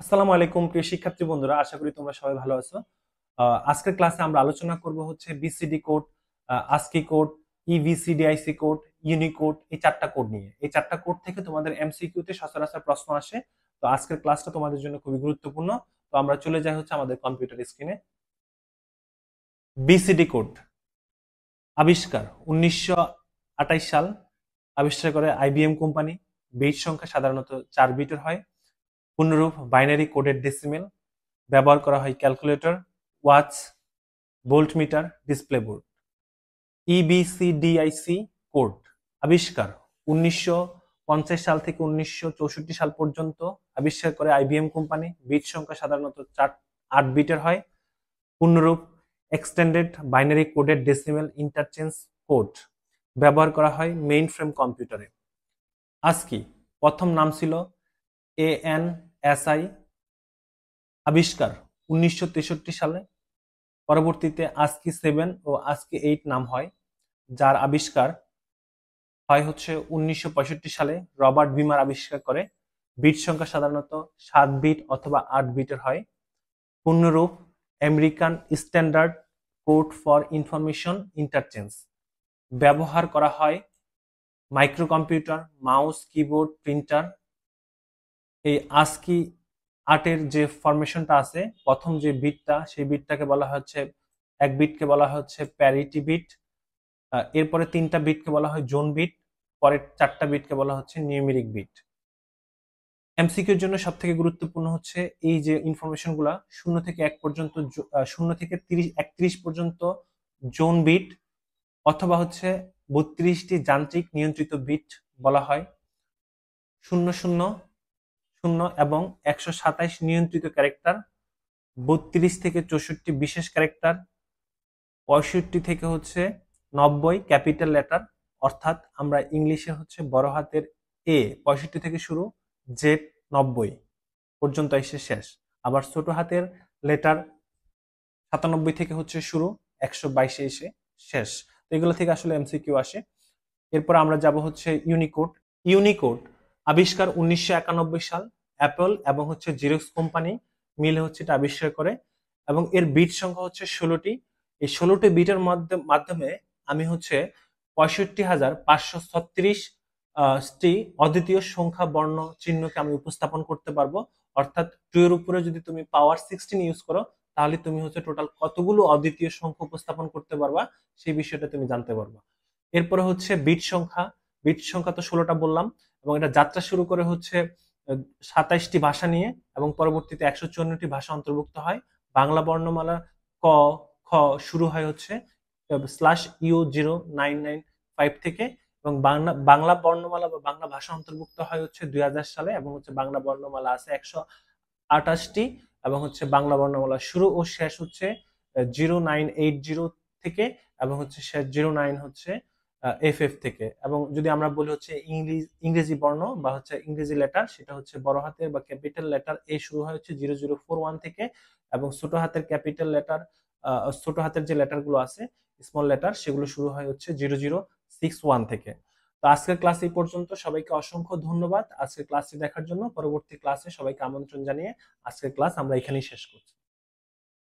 আসসালামু আলাইকুম প্রিয় শিক্ষার্থী বন্ধুরা, আশা করি তোমরা সবাই ভালো আছো। আজকের ক্লাসে আমরা আলোচনা করব হচ্ছে BCD code, ASCII code, EBCDIC code, Unicode, এই চারটা কোড নিয়ে। এই চারটা কোড থেকে তোমাদের এমসিকিউ তে সচরাচর প্রশ্ন আসে। তো আজকের ক্লাসটা তোমাদের জন্য খুবই গুরুত্বপূর্ণ। তো আমরা চলে যাই হচ্ছে আমাদের কম্পিউটার স্ক্রিনে। বিসিডি কোড আবিষ্কার 1928 সাল, আবিষ্কার করে আইবিএম কোম্পানি। বিট সংখ্যা সাধারণত 4 বিটের হয়। পূর্ণরূপ বাইনারি কোডের ডেসিমেল। ব্যবহার করা হয় calculator, watch, voltmeter, display board. EBCDIC code আবিষ্কার 1950 সাল থেকে 1964 সাল পর্যন্ত, আবিষ্কার করে আইবিএম কোম্পানি। বিট সংখ্যা সাধারণত 8 বিটের হয়। পূর্ণরূপ এক্সটেন্ডেড বাইনারি কোডের ডেসিমেল ইন্টারচেঞ্জ কোড। ব্যবহার করা হয় মেইন ফ্রেম কম্পিউটারে। আজকি প্রথম নাম ছিল এএনএসআই, আবিষ্কার 1963 সালে। পরবর্তীতে আজকি 7 ও আজকি 8 নাম হয়, যার আবিষ্কার হয় হচ্ছে 1965 সালে। রবার্ট বিমার আবিষ্কার করে। বিট সংখ্যা সাধারণত 7 বিট অথবা 8 বিটের হয়। পূর্ণরূপ American Standard Code for Information Interchange. ব্যবহার করা হয় micro computer, mouse, keyboard, printer. এই আজকি 8-এর যে ফরমেশনটা আছে, প্রথম যে বিটটা, সেই বিটটাকে বলা হচ্ছে, এক বিটকে বলা হচ্ছে প্যারিটি বিট। এরপরে 3টা বিটকে বলা হয় জোন বিট। পরের 4টা বিটকে বলা হচ্ছে নিউমেরিক বিট। এমসিকিউর জন্য সব থেকে গুরুত্বপূর্ণ হচ্ছে এই যে ইনফরমেশন গুলা, 0 থেকে 1 পর্যন্ত, 0 থেকে 31 পর্যন্ত জোন বিট, অথবা হচ্ছে 32টি যান্ত্রিক নিয়ন্ত্রিত বিট বলা হয়। 000 এবং 127 নিয়ন্ত্রিত ক্যারেক্টার, 32 থেকে 64 বিশেষ ক্যারেক্টার, 65 থেকে হচ্ছে 90 ক্যাপিটাল লেটার। অর্থাৎ আমরা ইংলিশে হচ্ছে বড় হাতের এ 65 থেকে শুরু, জেড 90 পর্যন্ত এসে শেষ। আবার ছোট হাতের লেটার 97 থেকে হচ্ছে শুরু, 122 এসে শেষ। তো এগুলো থেকে আসলে এমসিকিউ আসে। এরপর আমরা যাব হচ্ছে ইউনিকোড। ইউনিকোড আবিষ্কার 1991 সাল। অ্যাপল এবং হচ্ছে জেরক্স কোম্পানি মিলে হচ্ছে এটা আবিষ্কার করে, এবং এর বিট সংখ্যা হচ্ছে 16টি। এই 16টি বিটের মাধ্যমে আমি হচ্ছে 65,536 টি অদ্বিতীয় সংখ্যা, বর্ণ, চিহ্নকে আমি উপস্থাপন করতে পারবো। অর্থাৎ 2 এর উপরে যদি তুমি পাওয়ার 16 ইউজ করো, তাহলে তুমি হচ্ছে টোটাল কতগুলো অদ্বিতীয় সংখ্যা উপস্থাপন করতে পারবা, সেই বিষয়টা তুমি জানতে পারবা। এরপরে হচ্ছে বিট সংখ্যা। বিট সংখ্যা তো 16টা বললাম, এবং এটা যাত্রা শুরু করে হচ্ছে 27টি ভাষা নিয়ে, এবং পরবর্তীতে 154টি ভাষা অন্তর্ভুক্ত হয়। বাংলা বর্ণমালা ক, খ শুরু হয় হচ্ছে /U0995 থেকে, এবং বাংলা বাংলা বর্ণমালা বা বাংলা ভাষা অন্তর্ভুক্ত হয় হচ্ছে 2000 সালে, এবং হচ্ছে বাংলা বর্ণমালা আছে 128টি, এবং হচ্ছে বাংলা বর্ণমালা শুরু ও শেষ হচ্ছে 0980 থেকে, এবং হচ্ছে শেষ 09 হচ্ছে FF থেকে। এবং যদি আমরা বলি হচ্ছে ইংরেজি বর্ণ বা হচ্ছে ইংরেজি লেটার, সেটা হচ্ছে বড় হাতের বা ক্যাপিটাল লেটার এ শুরু হয় হচ্ছে 0041 থেকে, এবং ছোট হাতের ক্যাপিটাল লেটার, ছোট হাতের যে লেটার গুলো আছে, স্মল লেটার, সেগুলো শুরু হয় হচ্ছে 0061 থেকে। তো আজকের ক্লাস এই পর্যন্ত। সবাইকে অসংখ্য ধন্যবাদ আজকের ক্লাসটি দেখার জন্য। পরবর্তী ক্লাসে সবাইকে আমন্ত্রণ জানিয়ে আজকের ক্লাস আমরা এখানেই শেষ করছি।